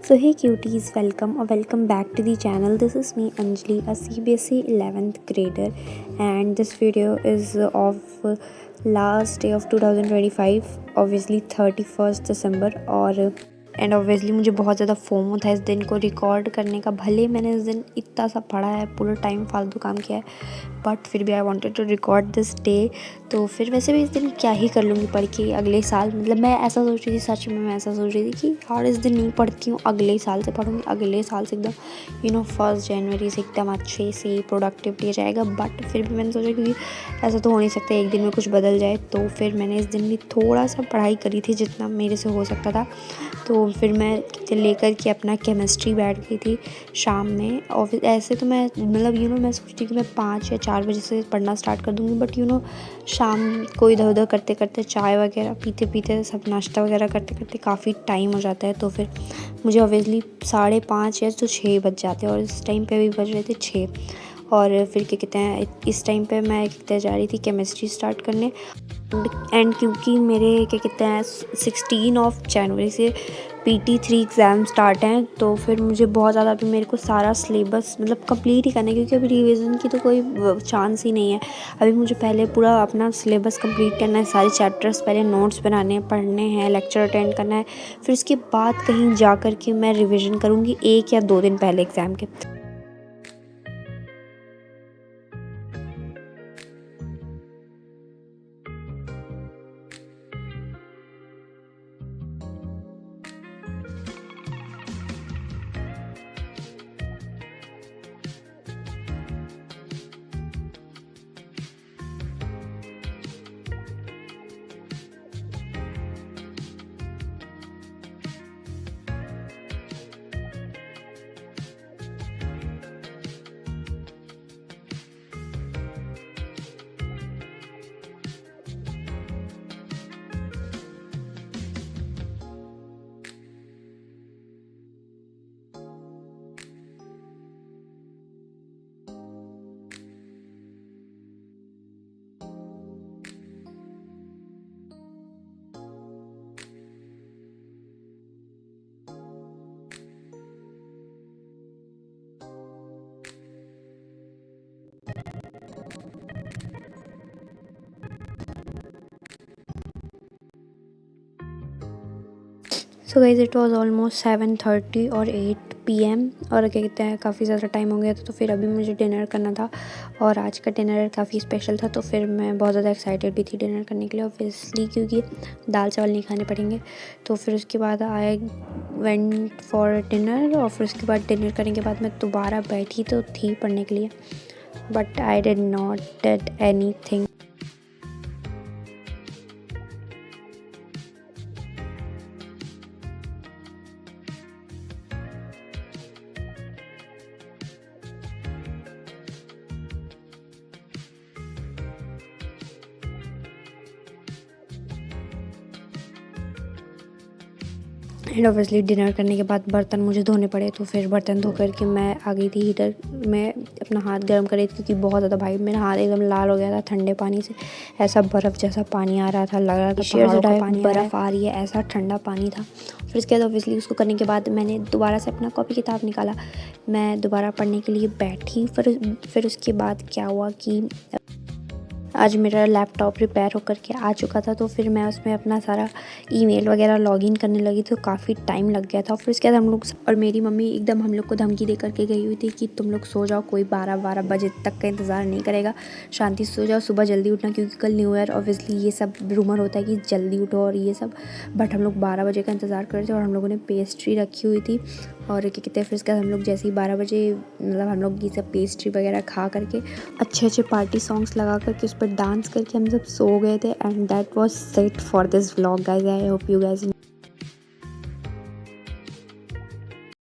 So hey cuties, welcome or welcome back to the channel. This is me Anjali, a CBSE 11th grader, and this video is of last day of 2025, obviously 31st December. और and obviously मुझे बहुत ज़्यादा FOMO था इस दिन को record करने का। भले मैंने इस दिन इतना सा पढ़ा है, पूरा टाइम फालतू काम किया है, बट फिर भी I wanted to record this day. तो फिर वैसे भी इस दिन क्या ही कर लूँगी पढ़ के अगले साल। मतलब मैं ऐसा सोच रही थी, सच में मैं ऐसा सोच रही थी कि यार इस दिन नहीं पढ़ती हूँ, अगले साल से पढ़ूँगी, अगले साल से एकदम 1 जनवरी से एकदम अच्छे से प्रोडक्टिविटी जाएगा। बट फिर भी मैंने सोचा कि ऐसा तो हो नहीं सकता एक दिन में कुछ बदल जाए। तो फिर मैंने इस दिन भी थोड़ा सा पढ़ाई करी थी जितना मेरे से हो सकता था। तो फिर मैं लेकर के अपना केमिस्ट्री बैठ गई थी शाम में। और ऐसे तो मैं मतलब मैं सोचती थी कि मैं 5 या 4 बजे से पढ़ना स्टार्ट कर दूँगी, बट शाम को इधर उधर करते करते, चाय वगैरह पीते पीते, सब नाश्ता वगैरह करते करते काफ़ी टाइम हो जाता है। तो फिर मुझे ऑब्वियसली 5:30 या तो 6 बज जाते हैं, और इस टाइम पे भी बज रहे थे 6। और फिर क्या कहते हैं, इस टाइम पे मैं जा रही थी केमिस्ट्री स्टार्ट करने। एंड क्योंकि मेरे क्या कहते हैं 16 जनवरी से PT3 एग्ज़ाम स्टार्ट हैं, तो फिर मुझे बहुत ज़्यादा अभी मेरे को सारा सिलेबस मतलब कंप्लीट ही करना है, क्योंकि अभी रिवीजन की तो कोई चांस ही नहीं है। अभी मुझे पहले पूरा अपना सिलेबस कंप्लीट करना है, सारे चैप्टर्स पहले नोट्स बनाने हैं, पढ़ने हैं, लेक्चर अटेंड करना है। फिर उसके बाद कहीं जा कर के मैं रिविज़न करूँगी 1 या 2 दिन पहले एग्ज़ाम के। So guys, it was almost 7:30 और 8 PM, और क्या कहते हैं काफ़ी ज़्यादा टाइम हो गया था। तो फिर अभी मुझे डिनर करना था, और आज का डिनर काफ़ी स्पेशल था। तो फिर मैं बहुत ज़्यादा एक्साइटेड भी थी डिनर करने के लिए, ऑब्वियसली क्योंकि दाल चावल नहीं खाने पड़ेंगे। तो फिर उसके बाद आई वेंट फॉर डिनर, और फिर उसके बाद डिनर करने के बाद मैं दोबारा बैठी तो थी पढ़ने के लिए, but I did not did any thing. And obviously dinner करने के बाद बर्तन मुझे धोने पड़े। तो फिर बर्तन धो कर के मैं आ गई थी हीटर में, अपना हाथ गर्म कर रही थी, क्योंकि बहुत ज़्यादा भाई मेरा हाथ एकदम लाल हो गया था ठंडे पानी से। ऐसा बर्फ़ जैसा पानी आ रहा था, लग रहा था पहाड़ों का पानी बर्फ़ आ रही है, ऐसा ठंडा पानी था। फिर इसके बाद ऑब्वियसली उसको करने के बाद मैंने दोबारा से अपना कॉपी किताब निकाला, मैं दोबारा पढ़ने के लिए बैठी। फिर उसके बाद क्या हुआ कि आज मेरा लैपटॉप रिपेयर होकर के आ चुका था। तो फिर मैं उसमें अपना सारा ईमेल वगैरह लॉगिन करने लगी, तो काफ़ी टाइम लग गया था। फिर उसके बाद हम लोग और मेरी मम्मी एकदम हम लोग को धमकी दे करके गई हुई थी कि तुम लोग सो जाओ, कोई 12 बजे तक का इंतज़ार नहीं करेगा, शांति से सो जाओ, सुबह जल्दी उठना, क्योंकि कल न्यू ईयर। ऑब्वियसली ये सब रूमर होता है कि जल्दी उठो और ये सब, बट हम लोग 12 बजे का इंतज़ार कर रहे थे। और हम लोगों ने पेस्ट्री रखी हुई थी, और क्या कहते हैं फिर इसके बाद हम लोग जैसे ही 12 बजे मतलब हम लोग ये सब पेस्ट्री वगैरह खा करके अच्छे अच्छे पार्टी सॉन्ग्स लगा करके उस पर डांस करके हम सब सो गए थे। And that was it for this vlog guys. I hope you guys